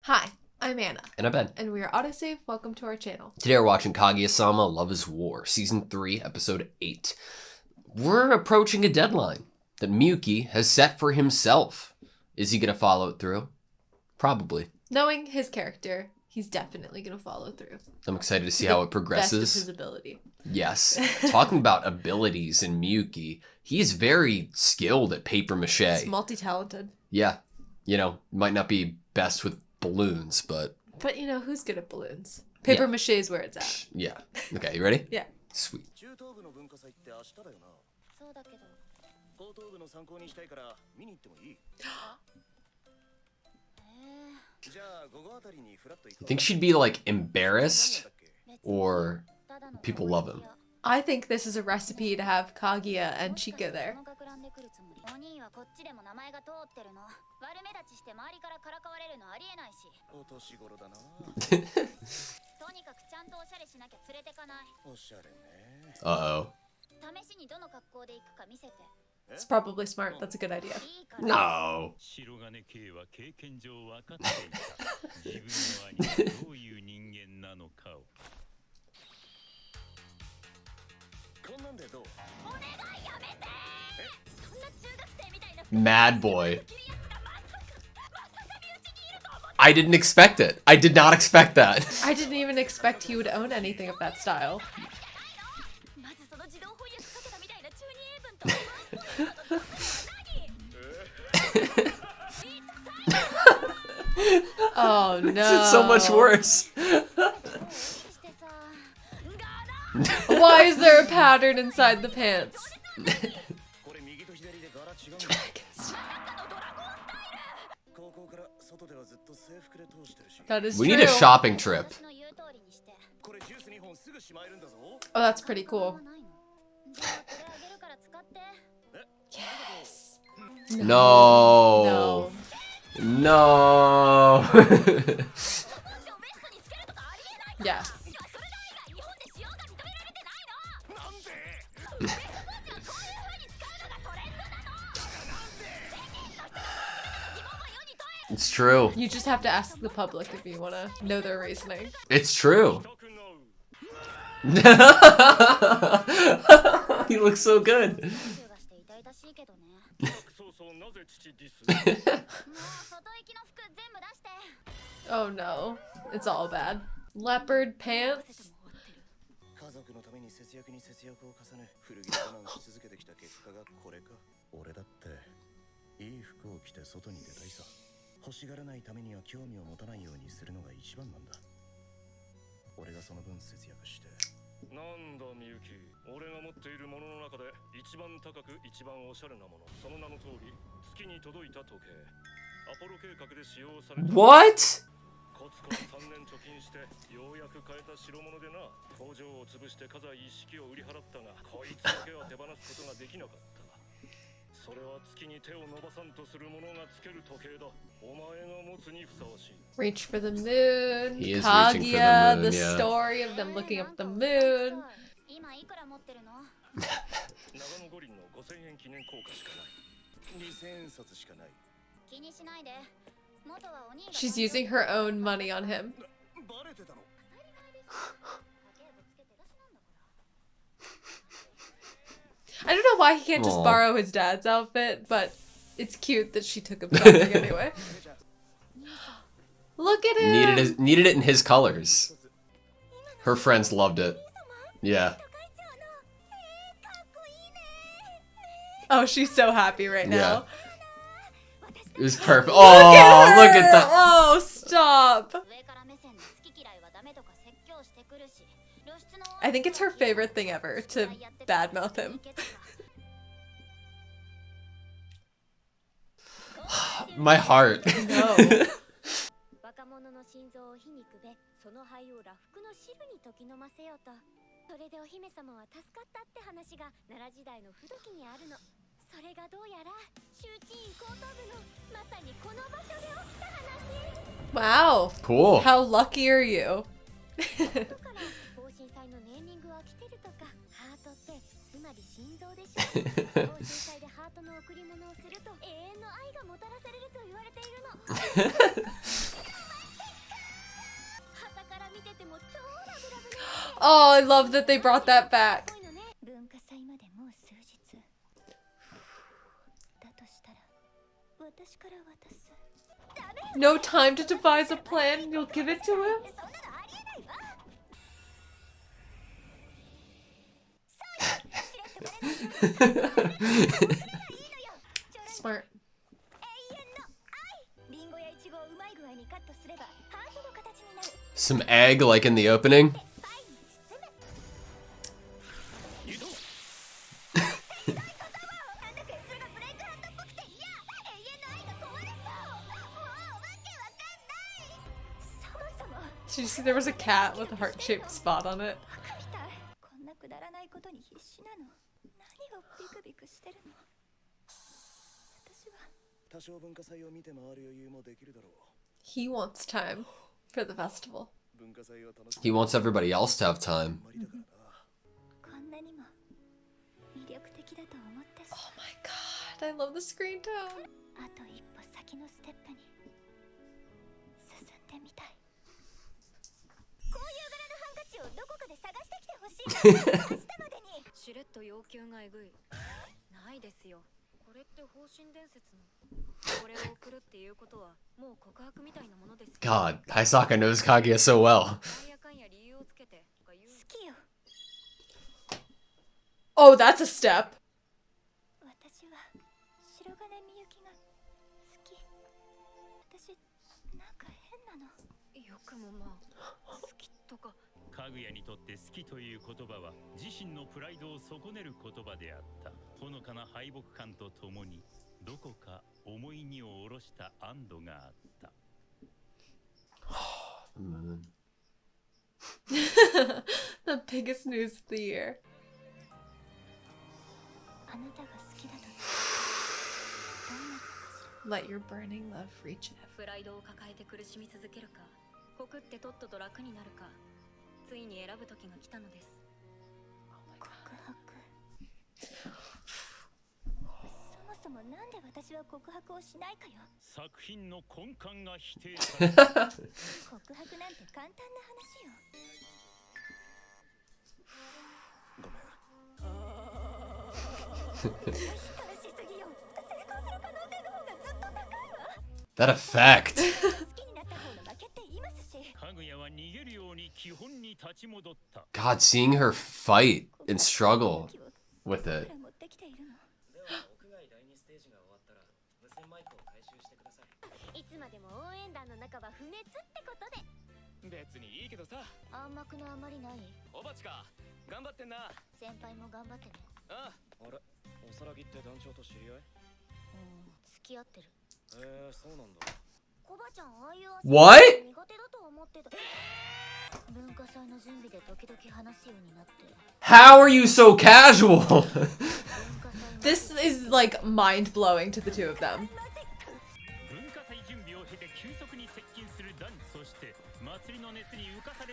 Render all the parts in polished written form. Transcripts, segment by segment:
Hi, I'm Anna. And I'm Ben. And we are AutoSave. Welcome to our channel. Today we're watching Kaguya-sama Love is War, Season 3, Episode 8. We're approaching a deadline that Miyuki has set for himself. Is he going to follow it through? Probably. Knowing his character, he's definitely going to follow through. I'm excited to see how it progresses. Best of his ability. Yes. Talking about abilities in Miyuki, he's very skilled at paper mache. He's multi-talented. Yeah. You know, might not be best with balloons, but... But you know, who's good at balloons? Paper mache is where it's at. Yeah. Okay, you ready? Yeah. Sweet. You think she'd be, like, embarrassed? Or people love him? I think this is a recipe to have Kaguya and Chika there. Uh-oh. It's probably smart. That's a good idea. No. Mad boy. I didn't expect it. I did not expect that. I didn't even expect he would own anything of that style. Oh no. This is so much worse. Why is there a pattern inside the pants? That is We true. need a shopping trip. Oh, that's pretty cool. Yes. No. No. Yeah. It's true. You just have to ask the public if you want to know their reasoning. It's true. He looks so good. Oh no. It's all bad. Leopard pants? What? Reach for the moon. He is Kaguya, reaching for the moon, the yeah. story of them looking up the moon. She's using her own money on him. I don't know why he can't just Aw. borrow his dad's outfit, but it's cute that she took him shopping anyway. Look at him! Needed it in his colors. Her friends loved it. Yeah. Oh, she's so happy right now. Yeah. It was perfect. Oh, look at that. Oh, stop! I think it's her favorite thing ever to badmouth him. My heart. No. Wow. Cool. How lucky are you? Oh, I love that they brought that back. No time to devise a plan, you'll give it to him? Smart. Some egg like in the opening. Did you see there was a cat with a heart-shaped spot on it? He wants time for the festival. He wants everybody else to have time. Oh my god, I love the screen tone. God, Haisaka knows Kaguya so well. Oh, that's a step. The biggest news of the year. Let your burning love reach it. That effect. God, seeing her fight and struggle with it. What? How are you so casual? This is like mind-blowing to the two of them.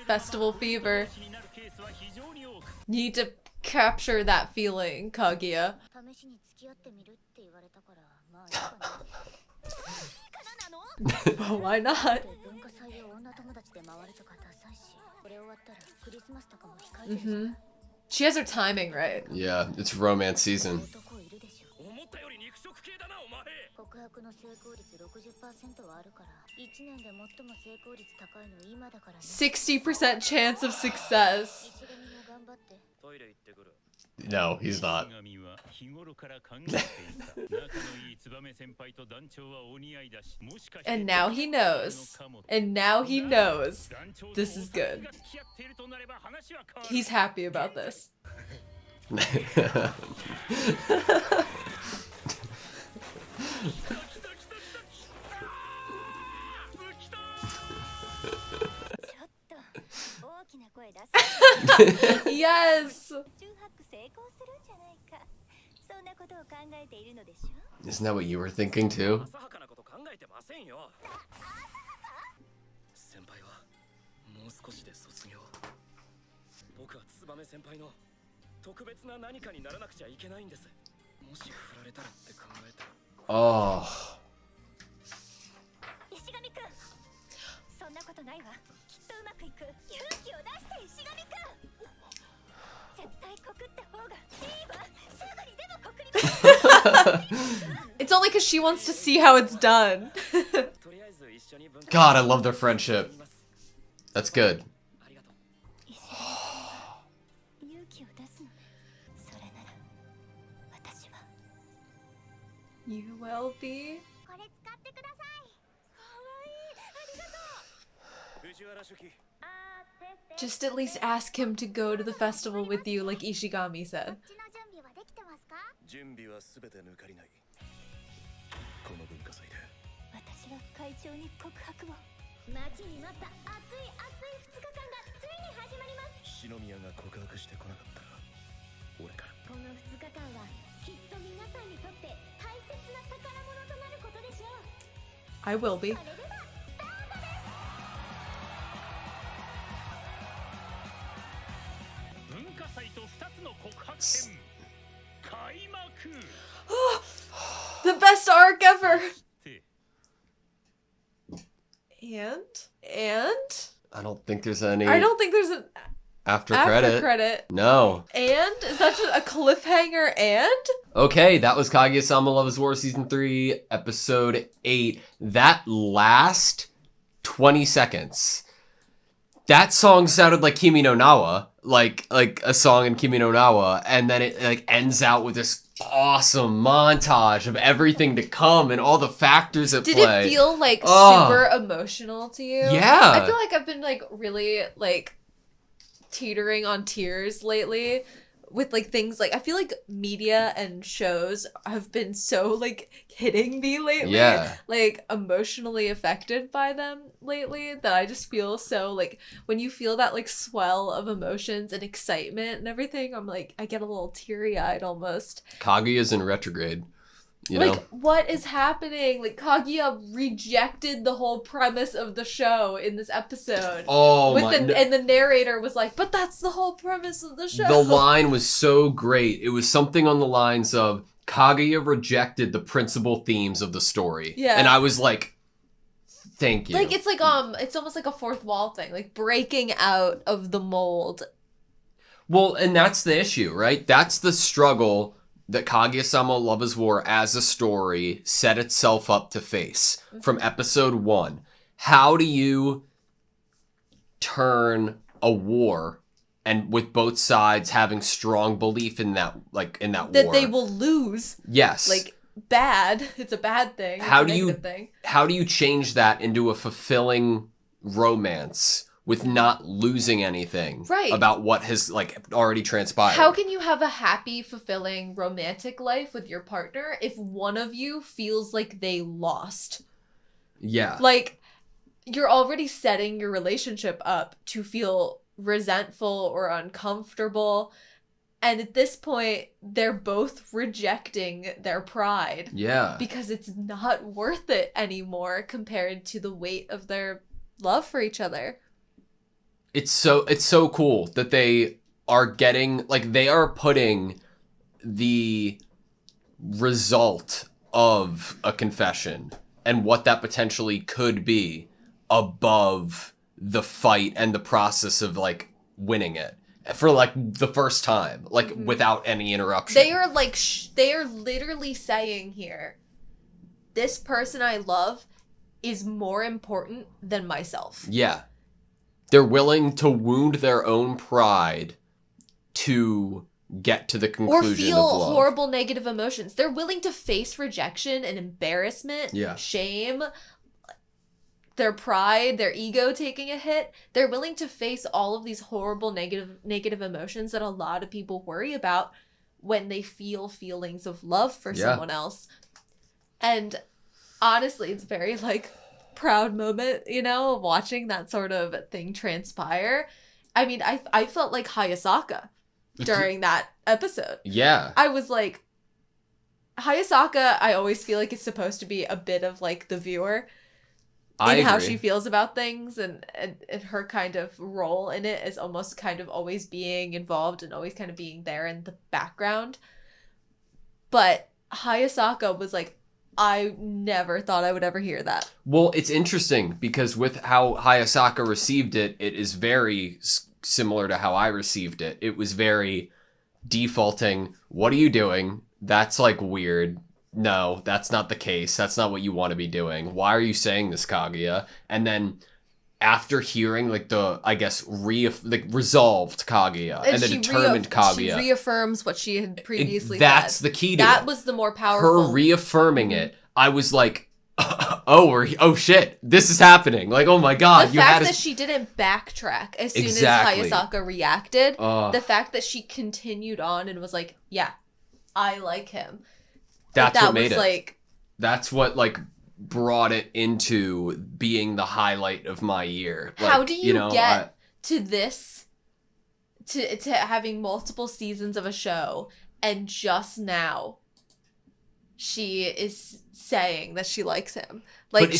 Festival fever. Need to capture that feeling, Kaguya. Why not? She has her timing right. Yeah, it's romance season. 60% chance of success. No, he's not. And now he knows. And now he knows. This is good. He's happy about this. Yes! Isn't that what you were thinking too? Oh. It's only because she wants to see how it's done. God, I love their friendship. That's good. You will be. Just at least ask him to go to the festival with you, like Ishigami said. I will be. The best arc ever! And? I don't think there's any... I don't think there's an... After credit. No. And? Is that just a cliffhanger and? Okay, that was Kaguya-sama Love is War Season 3, Episode 8. That last 20 seconds. That song sounded like Kimi no Nawa. Like a song in Kimi no Nawa. And then it like ends out with this awesome montage of everything to come and all the factors at play. Did it feel like super emotional to you? Yeah. I feel like I've been like really like teetering on tears lately with like things like I feel like media and shows have been so like hitting me lately. Yeah. Like emotionally affected by them lately that I just feel so like when you feel that like swell of emotions and excitement and everything, I'm like I get a little teary-eyed almost. Kaguya's in retrograde. You like, know? What is happening? Like, Kaguya rejected the whole premise of the show in this episode. Oh, and the narrator was like, but that's the whole premise of the show. The line was so great. It was something on the lines of, Kaguya rejected the principal themes of the story. Yeah. And I was like, thank you. Like, it's like, it's almost like a fourth wall thing. Like, breaking out of the mold. Well, and that's the issue, right? That's the struggle that Kaguya-sama Love is War as a story set itself up to face from episode 1. How do you turn a war and with both sides having strong belief in that war? That they will lose. Yes. Like, bad. It's a bad thing. How do you change that into a fulfilling romance with not losing anything about what has like already transpired? How can you have a happy, fulfilling romantic life with your partner if one of you feels like they lost? Yeah. Like, you're already setting your relationship up to feel resentful or uncomfortable. And at this point, they're both rejecting their pride. Yeah. Because it's not worth it anymore compared to the weight of their love for each other. It's so cool that they are getting, like, they are putting the result of a confession and what that potentially could be above the fight and the process of, like, winning it for, like, the first time, like, without any interruption. They are, like, they are literally saying here, this person I love is more important than myself. Yeah. They're willing to wound their own pride to get to the conclusion of love. Or feel horrible negative emotions. They're willing to face rejection and embarrassment, shame, their pride, their ego taking a hit. They're willing to face all of these horrible negative emotions that a lot of people worry about when they feel feelings of love for someone else. And honestly, it's very like proud moment, you know, watching that sort of thing transpire. I mean, I felt like Hayasaka during that episode. Yeah. I was like, Hayasaka, I always feel like is supposed to be a bit of like the viewer in how she feels about things, and her kind of role in it is almost kind of always being involved and always kind of being there in the background. But Hayasaka was like I never thought I would ever hear that. Well, it's interesting because with how Hayasaka received it, it is very similar to how I received it. It was very defaulting. What are you doing? That's like weird. No, that's not the case. That's not what you want to be doing. Why are you saying this, Kaguya? And then after hearing like the, I guess, resolved Kaguya and the determined Kaguya. She reaffirms what she had previously that's said. The key to that it. Was the more powerful. Her reaffirming it, I was like, oh shit, this is happening. Like, oh my god. The fact that she didn't backtrack as soon as Hayasaka reacted, the fact that she continued on and was like, yeah, I like him. That's what made it. Like, that's what, like, brought it into being the highlight of my year. Like, how do you get to this, to having multiple seasons of a show, and just now she is saying that she likes him? Like,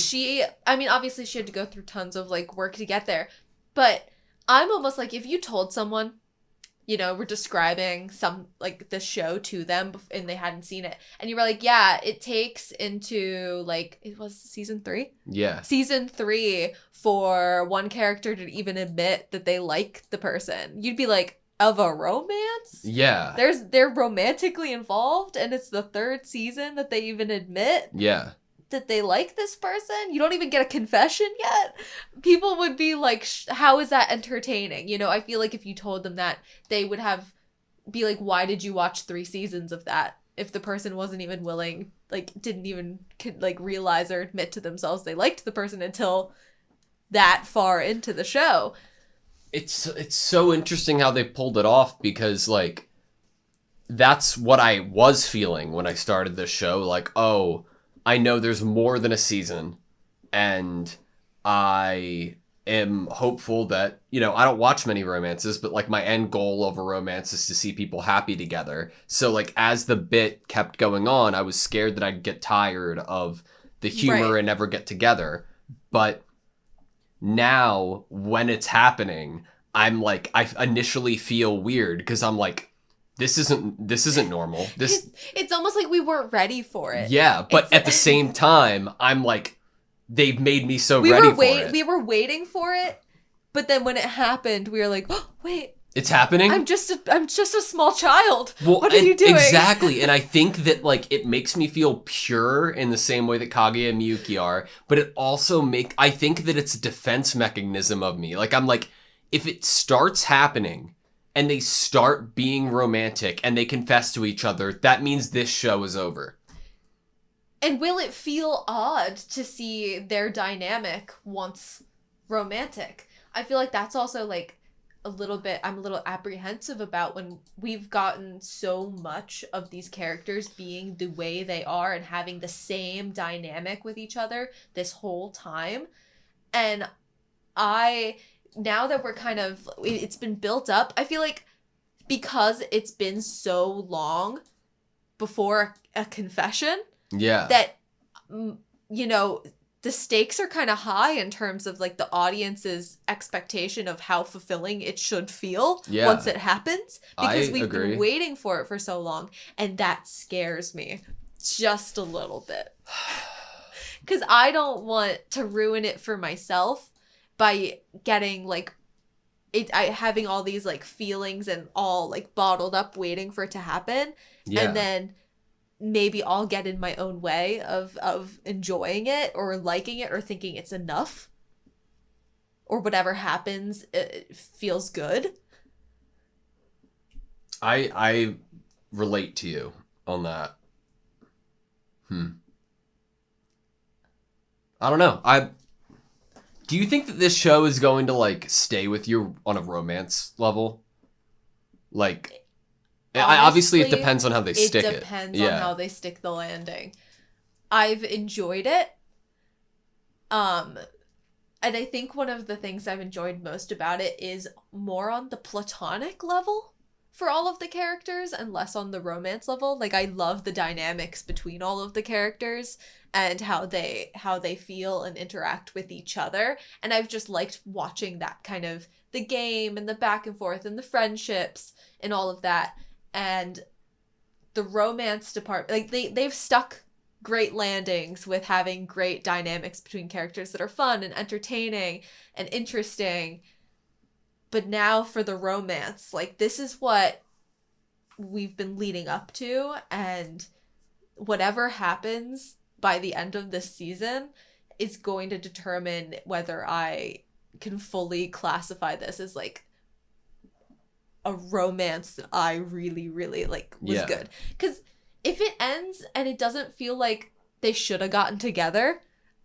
I mean, obviously she had to go through tons of, like, work to get there, but I'm almost like, if you told someone, you know, we're describing some, like, the show to them and they hadn't seen it, and you were like, yeah, it takes into, like, it was season 3? Yeah. Season 3 for one character to even admit that they like the person. You'd be like, of a romance? Yeah. They're romantically involved, and it's the 3rd season that they even admit that they like this person? You don't even get a confession yet? People would be like, how is that entertaining? You know, I feel like if you told them that, they would be like, why did you watch 3 seasons of that? If the person wasn't even willing, like, didn't even, like, realize or admit to themselves they liked the person until that far into the show. It's so interesting how they pulled it off, because, like, that's what I was feeling when I started this show. Like, oh, I know there's more than a season, and I am hopeful that, you know, I don't watch many romances, but, like, my end goal of a romance is to see people happy together. So, like, as the bit kept going on, I was scared that I'd get tired of the humor and never get together. But now, when it's happening, I'm like, I initially feel weird, because I'm like, this isn't normal. It's almost like we weren't ready for it. Yeah, but at the same time, I'm like, they've made me so ready for it. We were waiting for it, but then when it happened, we were like, oh, wait. It's happening? I'm just a small child. Well, what are you doing? Exactly. And I think that, like, it makes me feel pure in the same way that Kaguya and Miyuki are, but it also I think that it's a defense mechanism of me. Like, I'm like, if it starts happening and they start being romantic and they confess to each other, that means this show is over. And will it feel odd to see their dynamic once romantic? I feel like that's also, like, I'm a little apprehensive about when we've gotten so much of these characters being the way they are and having the same dynamic with each other this whole time. And now that we're kind of, it's been built up, I feel like because it's been so long before a confession, that, you know, the stakes are kind of high in terms of, like, the audience's expectation of how fulfilling it should feel once it happens, because we've been waiting for it for so long, and that scares me just a little bit, because I don't want to ruin it for myself by getting, like, having all these, like, feelings and all, like, bottled up waiting for it to happen. And then maybe I'll get in my own way of enjoying it or liking it or thinking it's enough, or whatever happens, it feels good. I relate to you on that. I don't know. Do you think that this show is going to, like, stay with you on a romance level? Like, honestly, obviously it depends on how they stick it. It depends on how they stick the landing. I've enjoyed it. And I think one of the things I've enjoyed most about it is more on the platonic level for all of the characters and less on the romance level. Like, I love the dynamics between all of the characters and how they feel and interact with each other. And I've just liked watching that kind of, the game and the back and forth and the friendships and all of that. And the romance department, like, they've stuck great landings, with having great dynamics between characters that are fun and entertaining and interesting. But now for the romance, like, this is what we've been leading up to, and whatever happens by the end of this season is going to determine whether I can fully classify this as, like, a romance that I really, really, like, was good. Because if it ends and it doesn't feel like they should have gotten together,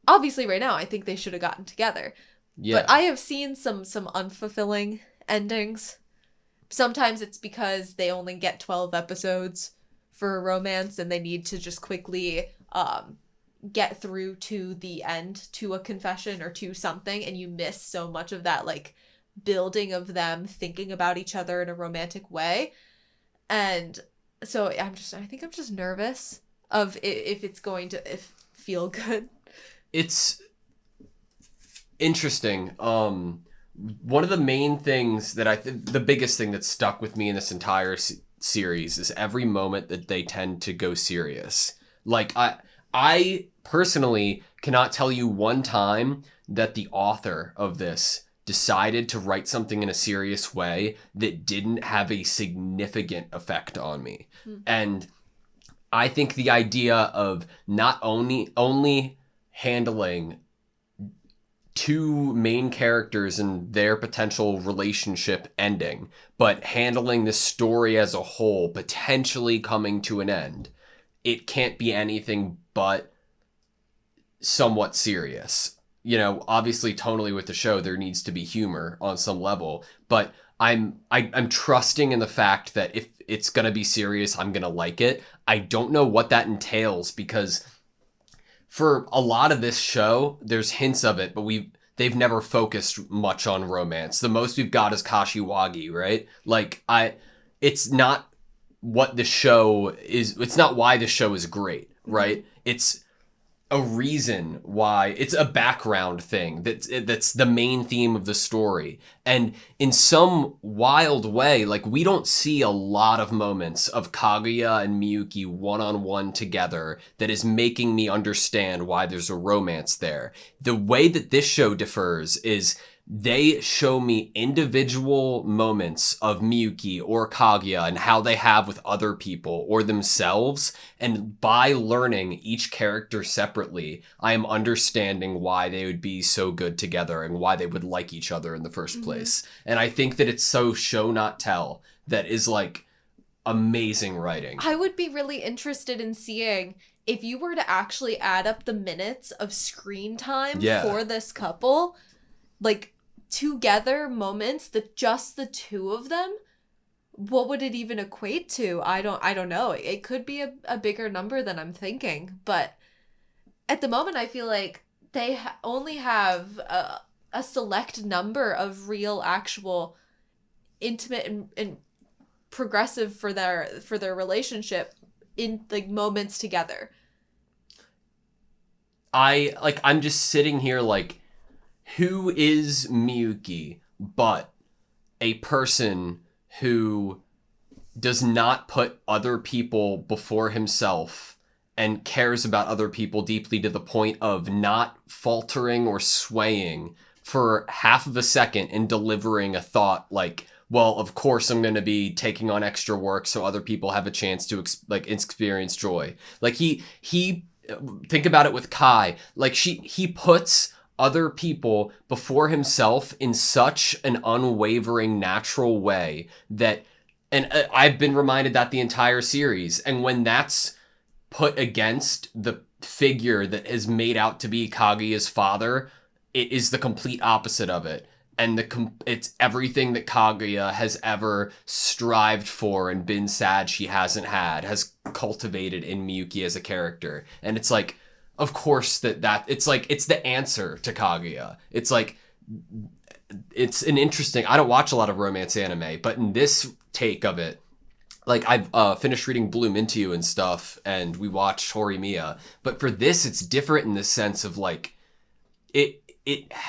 obviously right now I think they should have gotten together. Yeah. But I have seen some unfulfilling endings. Sometimes it's because they only get 12 episodes for a romance and they need to just quickly get through to the end, to a confession or to something, and you miss so much of that, like, building of them thinking about each other in a romantic way. And so I think I'm just nervous of if it's going to feel good. It's interesting. One of the main things that the biggest thing that stuck with me in this entire series is every moment that they tend to go serious. Like, I personally cannot tell you one time that the author of this decided to write something in a serious way that didn't have a significant effect on me. And I think the idea of not only handling two main characters and their potential relationship ending, but handling the story as a whole potentially coming to an end, it can't be anything but somewhat serious. You know, obviously tonally with the show, there needs to be humor on some level, but I'm trusting in the fact that if it's going to be serious, I'm going to like it. I don't know what that entails, because for a lot of this show, there's hints of it, but they've never focused much on romance. The most we've got is Kashiwagi, right? Like, it's not what the show is. It's not why the show is great, right? It's a reason why. It's a background thing that's the main theme of the story. And in some wild way, like, we don't see a lot of moments of Kaguya and Miyuki one-on-one together that is making me understand why there's a romance there. The way that this show differs is they show me individual moments of Miyuki or Kaguya and how they have with other people or themselves. And by learning each character separately, I am understanding why they would be so good together and why they would like each other in the first place. And I think that it's so show not tell that is, like, amazing writing. I would be really interested in seeing if you were to actually add up the minutes of screen time for this couple, like, together moments, that just the two of them, what would it even equate to? I don't know. It could be a bigger number than I'm thinking, but at the moment I feel like they only have a select number of real, actual, intimate and progressive for their relationship in, like, moments together. I'm just sitting here like, who is Miyuki but a person who does not put other people before himself and cares about other people deeply to the point of not faltering or swaying for half of a second in delivering a thought like, well, of course I'm going to be taking on extra work so other people have a chance to experience joy. Like, he think about it with Kai. Like, he puts other people before himself in such an unwavering, natural way that, and I've been reminded that the entire series. And when that's put against the figure that is made out to be Kaguya's father, it is the complete opposite of it. And it's everything that Kaguya has ever strived for and been sad she hasn't had, has cultivated in Miyuki as a character. And it's like, of course it's like, it's the answer to Kaguya. It's like, it's an interesting, I don't watch a lot of romance anime, but in this take of it, like, I've finished reading Bloom Into You and stuff, and we watched Horimiya, but for this, it's different in the sense of, like, it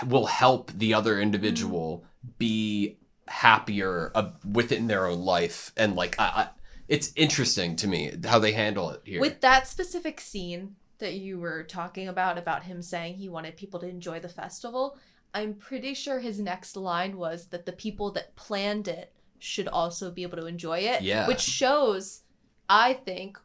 will help the other individual be happier within their own life. And, like, it's interesting to me how they handle it here. With that specific scene, that you were talking about him saying he wanted people to enjoy the festival, I'm pretty sure his next line was that the people that planned it should also be able to enjoy it. Yeah. Which shows, I think,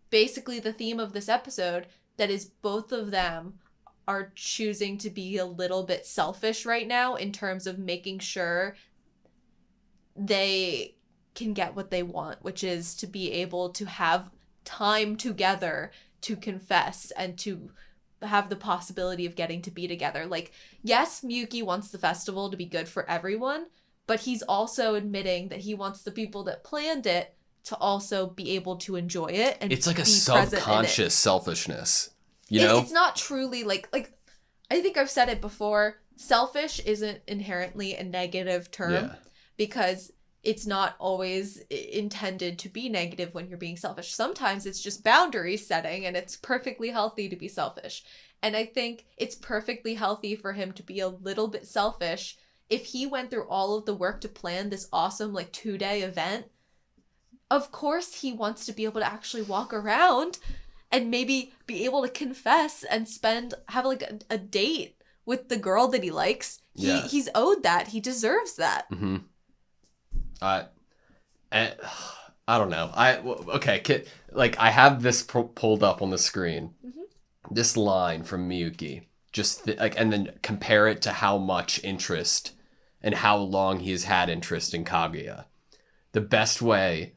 basically the theme of this episode, that is both of them are choosing to be a little bit selfish right now in terms of making sure they can get what they want, which is to be able to have time together to confess and to have the possibility of getting to be together. Like, yes, Miyuki wants the festival to be good for everyone, but he's also admitting that he wants the people that planned it to also be able to enjoy it and it's like a be subconscious selfishness, you know? It's not truly like I think I've said it before, selfish isn't inherently a negative term because it's not always intended to be negative when you're being selfish. Sometimes it's just boundary setting and it's perfectly healthy to be selfish. And I think it's perfectly healthy for him to be a little bit selfish if he went through all of the work to plan this awesome 2-day event. Of course he wants to be able to actually walk around and maybe be able to confess and have a date with the girl that he likes. He's owed that. He deserves that. Mm-hmm. I don't know. Okay. I have this pulled up on the screen. Mm-hmm. This line from Miyuki, and then compare it to how much interest and how long he has had interest in Kaguya. The best way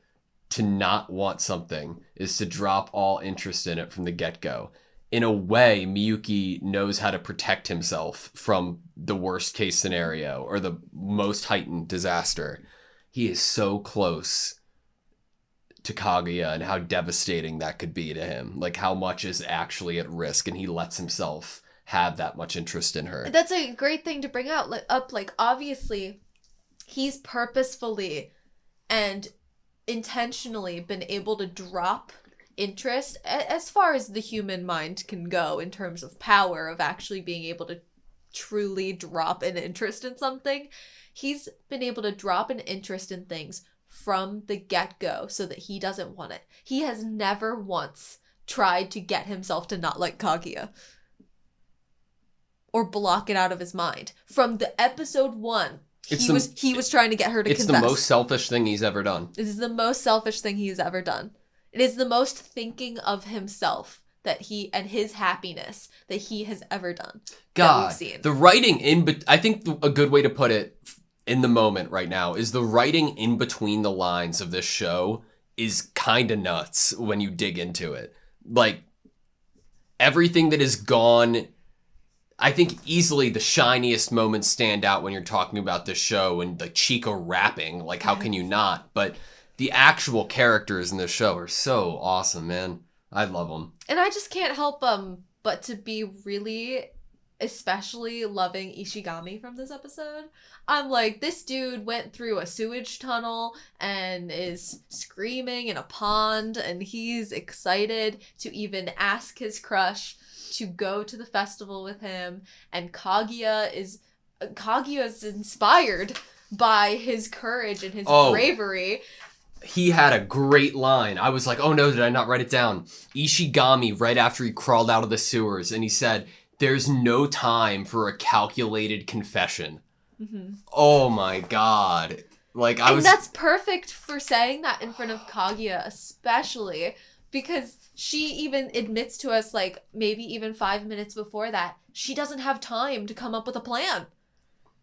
to not want something is to drop all interest in it from the get-go. In a way, Miyuki knows how to protect himself from the worst case scenario or the most heightened disaster. He is so close to Kaguya and how devastating that could be to him. How much is actually at risk, and he lets himself have that much interest in her. That's a great thing to bring up. Obviously, he's purposefully and intentionally been able to drop interest as far as the human mind can go in terms of power of actually being able to truly drop an interest in something. He's been able to drop an interest in things from the get-go so that he doesn't want it. He has never once tried to get himself to not like Kaguya or block it out of his mind. From the episode 1, he was trying to get her to confess. It's the most selfish thing he's ever done. This is the most selfish thing he's ever done. It is the most thinking of himself that he and his happiness that he has ever done. God, that we've seen. The writing I think a good way to put it in the moment right now is the writing in between the lines of this show is kind of nuts when you dig into it. Everything that is gone. I think easily the shiniest moments stand out when you're talking about this show and Chica rapping. How can you not? But the actual characters in this show are so awesome, man. I love them. And I just can't help but to be really especially loving Ishigami from this episode. I'm this dude went through a sewage tunnel and is screaming in a pond, and he's excited to even ask his crush to go to the festival with him, and Kaguya is inspired by his courage and his bravery. He had a great line. I was like, oh no, did I not write it down? Ishigami, right after he crawled out of the sewers, and he said, "There's no time for a calculated confession." Mm-hmm. Oh my God. That's perfect for saying that in front of Kaguya, especially because she even admits to us, maybe even 5 minutes before that, she doesn't have time to come up with a plan.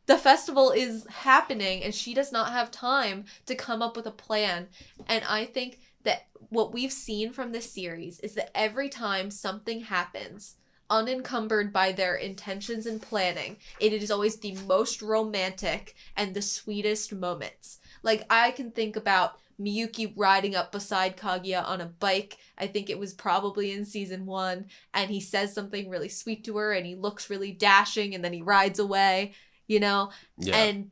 The festival is happening and she does not have time to come up with a plan. And I think that what we've seen from this series is that every time something happens, unencumbered by their intentions and planning, it is always the most romantic and the sweetest moments. I can think about Miyuki riding up beside Kaguya on a bike. I think it was probably in season 1, and he says something really sweet to her and he looks really dashing and then he rides away, Yeah. And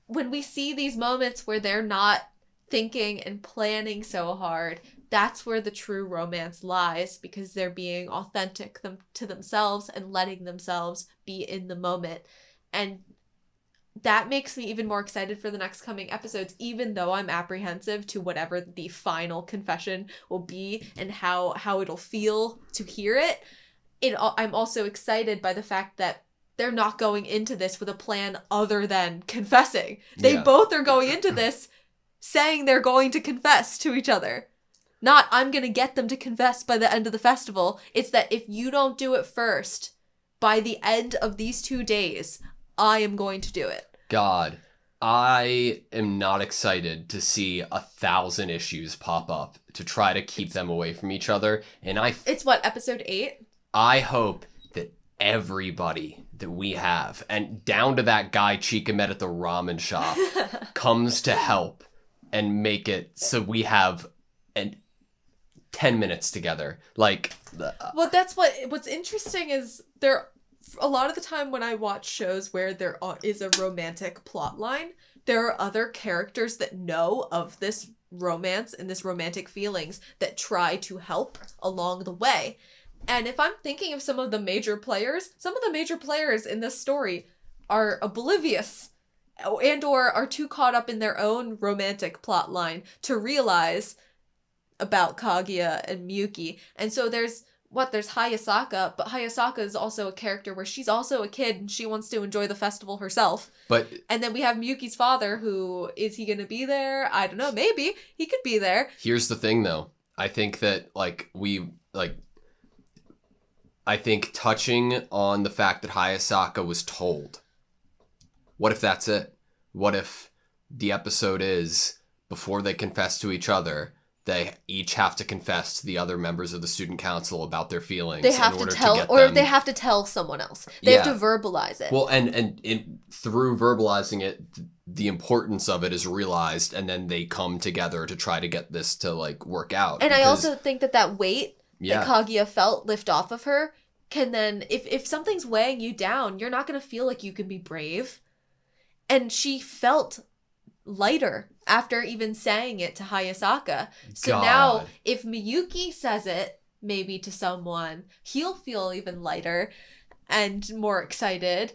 when we see these moments where they're not thinking and planning so hard, that's where the true romance lies, because they're being authentic to themselves and letting themselves be in the moment. And that makes me even more excited for the next coming episodes, even though I'm apprehensive to whatever the final confession will be and how it'll feel to hear it. I'm also excited by the fact that they're not going into this with a plan other than confessing. They both are going into this saying they're going to confess to each other. Not, I'm going to get them to confess by the end of the festival. It's that if you don't do it first, by the end of these 2 days, I am going to do it. God, I am not excited to see 1,000 issues pop up to try to keep them away from each other. And it's what, episode 8? I hope that everybody that we have, and down to that guy Chika met at the ramen shop, comes to help and make it so we have 10 minutes together. Like, well, that's what's interesting is a lot of the time when I watch shows where there is a romantic plot line, there are other characters that know of this romance and this romantic feelings that try to help along the way. And if I'm thinking of some of the major players in this story are oblivious and or are too caught up in their own romantic plot line to realize about Kaguya and Miyuki. And so there's Hayasaka, but Hayasaka is also a character where she's also a kid and she wants to enjoy the festival herself. And then we have Miyuki's father, who, is he going to be there? I don't know. Maybe. He could be there. Here's the thing, though. I think that, I think touching on the fact that Hayasaka was told. What if that's it? What if the episode is, before they confess to each other, they each have to confess to the other members of the student council about their feelings. They have to tell, or they have to tell someone else. They have to verbalize it. Well, and through verbalizing it, the importance of it is realized, and then they come together to try to get this to work out. And I also think that weight that Kaguya felt lift off of her can then, if something's weighing you down, you're not going to feel like you can be brave. And she felt lighter after even saying it to Hayasaka. So now, if Miyuki says it, maybe to someone, he'll feel even lighter and more excited.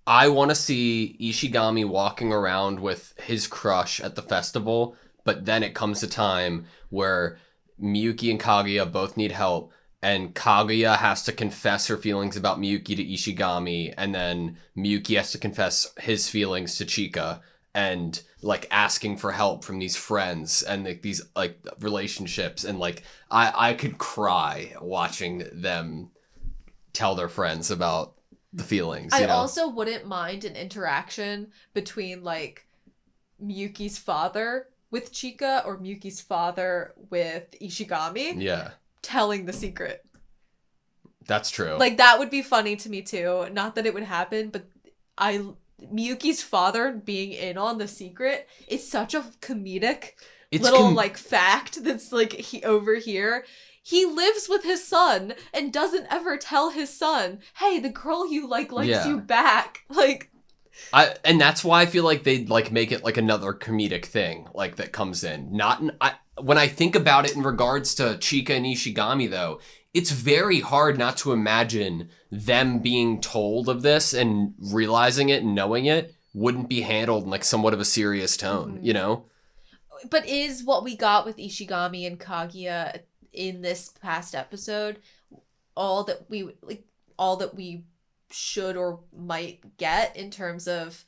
I want to see Ishigami walking around with his crush at the festival, but then it comes a time where Miyuki and Kaguya both need help, and Kaguya has to confess her feelings about Miyuki to Ishigami, and then Miyuki has to confess his feelings to Chika, and asking for help from these friends and these relationships, and I could cry watching them tell their friends about the feelings. I also wouldn't mind an interaction between Miyuki's father with Chika or Miyuki's father with Ishigami. Yeah. Telling the secret. That's true. That would be funny to me too. Not that it would happen, but Miyuki's father being in on the secret is such a comedic fact that's over here. He lives with his son and doesn't ever tell his son, hey, the girl you likes you back. And that's why I feel like they'd make it another comedic thing that comes in. When I think about it in regards to Chika and Ishigami, though, it's very hard not to imagine them being told of this and realizing it and knowing it wouldn't be handled in somewhat of a serious tone, But is what we got with Ishigami and Kaguya in this past episode all that we should or might get in terms of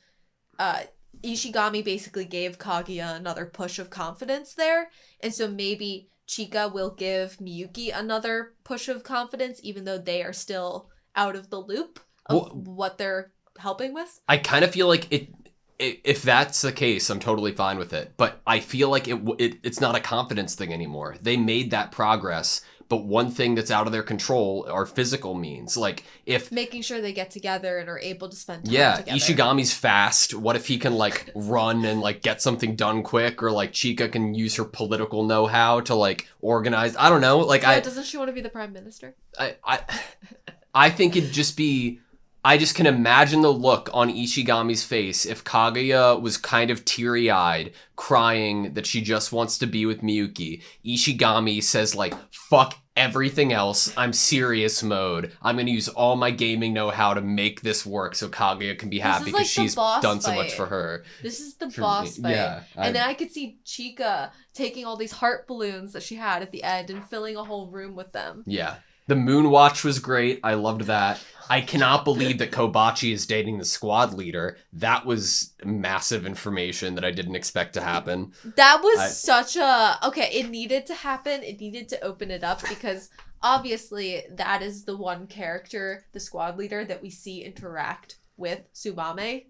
Ishigami basically gave Kaguya another push of confidence there, and so maybe Chika will give Miyuki another push of confidence, even though they are still out of the loop of what they're helping with. I kind of feel like if that's the case, I'm totally fine with it. But I feel like it's not a confidence thing anymore. They made that progress, but one thing that's out of their control are physical means. If making sure they get together and are able to spend time together. Ishigami's fast. What if he can run and get something done quick, or Chika can use her political know-how to organize? I don't know. Doesn't she want to be the prime minister? I think it'd just be. I just can imagine the look on Ishigami's face if Kaguya was kind of teary-eyed, crying that she just wants to be with Miyuki. Ishigami says, like, fuck everything else. I'm serious mode. I'm going to use all my gaming know-how to make this work so Kaguya can be happy because like she's done so much for her. This is the boss fight. Yeah, and then I could see Chika taking all these heart balloons that she had at the end and filling a whole room with them. Yeah. The Moonwatch was great. I loved that. I cannot believe that Kobachi is dating the squad leader. That was massive information that I didn't expect to happen. That was such a... Okay, it needed to happen. It needed to open it up because obviously that is the one character, the squad leader, that we see interact with Tsubame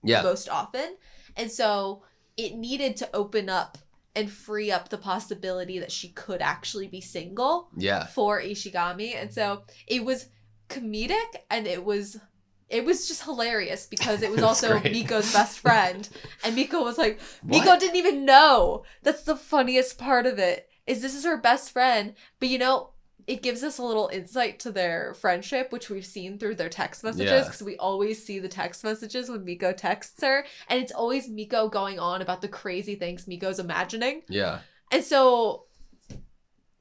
most often. And so it needed to open up and free up the possibility that she could actually be single for Ishigami. And so it was comedic and it was just hilarious because it was also Miko's best friend. And Miko was like, Miko didn't even know. That's the funniest part of it, is this is her best friend. But you know, it gives us a little insight to their friendship, which we've seen through their text messages, because we always see the text messages when Miko texts her, and it's always Miko going on about the crazy things Miko's imagining. Yeah. And so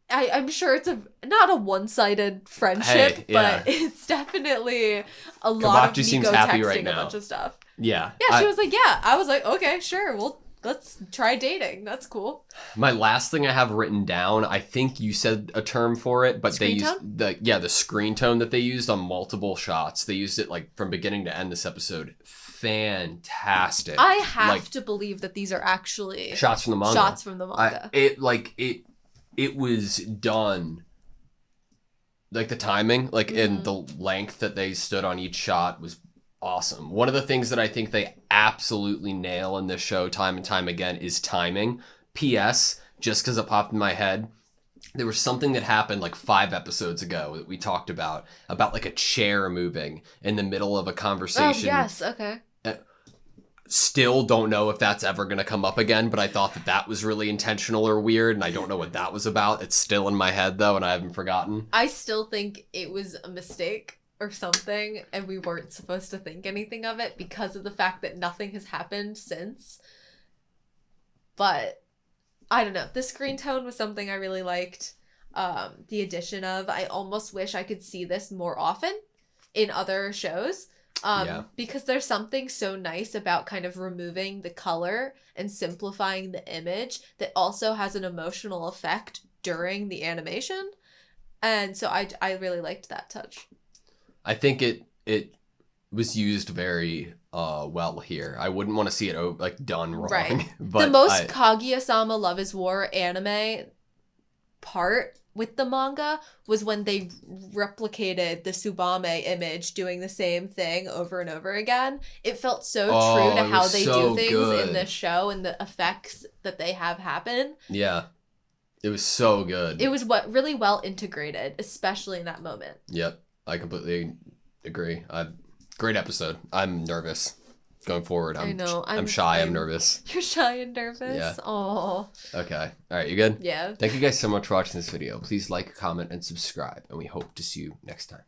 I'm sure it's not a one-sided friendship, but it's definitely a lot of Miko texting a bunch of stuff. Yeah. Yeah, she was like, I was like, okay, sure, let's try dating. That's cool. My last thing I have written down, I think you said a term for it, but they used the screen tone that they used on multiple shots. They used it like from beginning to end this episode. Fantastic. I have to believe that these are actually shots from the manga. Shots from the manga. It was done. Like the timing, and the length that they stood on each shot was awesome. One of the things that I think they absolutely nail in this show time and time again is timing. P.S. Just because it popped in my head, there was something that happened like 5 episodes ago that we talked about like a chair moving in the middle of a conversation. Oh, yes. Okay. Still don't know if that's ever going to come up again, but I thought that was really intentional or weird, and I don't know what that was about. It's still in my head, though, and I haven't forgotten. I still think it was a mistake or something, and we weren't supposed to think anything of it because of the fact that nothing has happened since. But I don't know. The screen tone was something I really liked. The addition of, I almost wish I could see this more often in other shows. Because there's something so nice about kind of removing the color and simplifying the image that also has an emotional effect during the animation. And so I really liked that touch. I think it was used very well here. I wouldn't want to see it done wrong. Right. But the most Kaguya-sama Love is War anime part with the manga was when they replicated the Tsubame image doing the same thing over and over again. It felt so true to how they do things in this show and the effects that they have happen. Yeah. It was so good. It was really well integrated, especially in that moment. Yep. I completely agree. Great episode. I'm nervous going forward. I know. I'm shy. I'm nervous. You're shy and nervous? Yeah. Oh. Okay. All right. You good? Yeah. Thank you guys so much for watching this video. Please like, comment, and subscribe. And we hope to see you next time.